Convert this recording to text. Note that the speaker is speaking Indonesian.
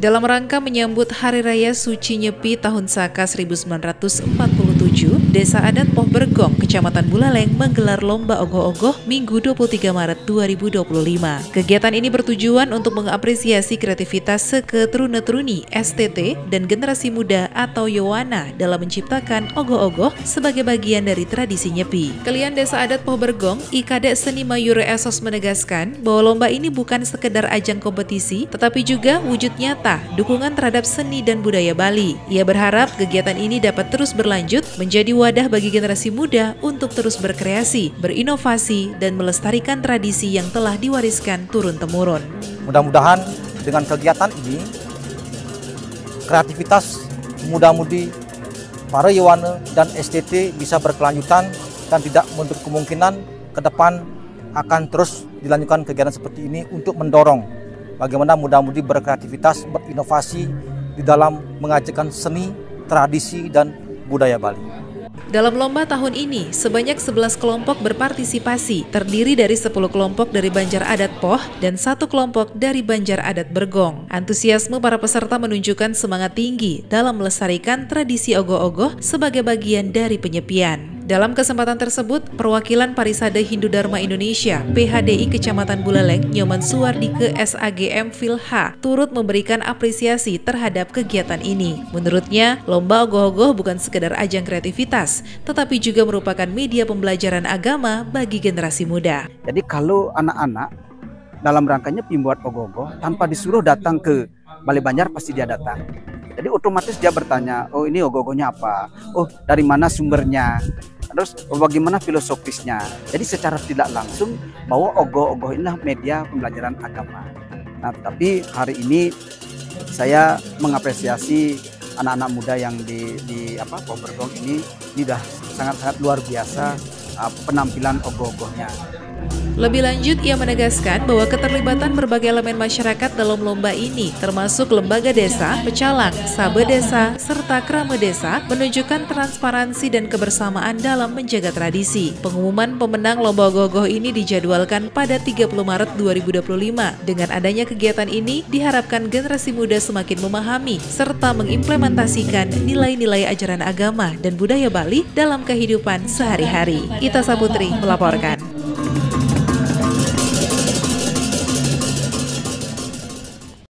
Dalam rangka menyambut Hari Raya Suci Nyepi Tahun Saka 1947, Desa Adat Poh Bergong, Kecamatan Buleleng menggelar Lomba Ogoh-Ogoh Minggu 23 Maret 2025. Kegiatan ini bertujuan untuk mengapresiasi kreativitas seketrune-truni, STT, dan generasi muda atau Yowana dalam menciptakan ogoh-ogoh sebagai bagian dari tradisi Nyepi. Kelian Desa Adat Poh Bergong, IKADE Seni Mayure Esos menegaskan bahwa lomba ini bukan sekedar ajang kompetisi, tetapi juga wujud nyata dukungan terhadap seni dan budaya Bali. Ia berharap kegiatan ini dapat terus berlanjut menjadi wadah bagi generasi muda untuk terus berkreasi, berinovasi, dan melestarikan tradisi yang telah diwariskan turun-temurun. Mudah-mudahan dengan kegiatan ini, kreativitas muda-mudi, para Yowana dan STT bisa berkelanjutan dan tidak menutup kemungkinan ke depan akan terus dilanjutkan kegiatan seperti ini untuk mendorong bagaimana muda-mudi berkreativitas, berinovasi di dalam mengajarkan seni, tradisi, dan budaya Bali. Dalam lomba tahun ini, sebanyak 11 kelompok berpartisipasi, terdiri dari 10 kelompok dari Banjar Adat Poh dan 1 kelompok dari Banjar Adat Bergong. Antusiasme para peserta menunjukkan semangat tinggi dalam melestarikan tradisi ogoh-ogoh sebagai bagian dari penyepian. Dalam kesempatan tersebut, perwakilan Parisade Hindu Dharma Indonesia (PHDI) Kecamatan Buleleng, Nyoman Suwardike SAGM Filha, turut memberikan apresiasi terhadap kegiatan ini. Menurutnya, lomba ogoh-ogoh bukan sekedar ajang kreativitas, tetapi juga merupakan media pembelajaran agama bagi generasi muda. Jadi kalau anak-anak dalam rangkanya membuat ogoh-ogoh tanpa disuruh datang ke Balai Banjar, pasti dia datang. Jadi otomatis dia bertanya, oh ini ogoh-ogohnya apa? Oh dari mana sumbernya? Terus bagaimana filosofisnya? Jadi secara tidak langsung bahwa ogoh-ogoh inilah media pembelajaran agama. Nah, tapi hari ini saya mengapresiasi anak-anak muda yang di Poh Bergong ini sudah sangat-sangat luar biasa penampilan ogoh-ogohnya. Lebih lanjut, ia menegaskan bahwa keterlibatan berbagai elemen masyarakat dalam lomba ini, termasuk lembaga desa, pecalang, sabe desa, serta krama desa, menunjukkan transparansi dan kebersamaan dalam menjaga tradisi. Pengumuman pemenang lomba ogoh-ogoh ini dijadwalkan pada 30 Maret 2025. Dengan adanya kegiatan ini, diharapkan generasi muda semakin memahami serta mengimplementasikan nilai-nilai ajaran agama dan budaya Bali dalam kehidupan sehari-hari. Ita Saputri melaporkan.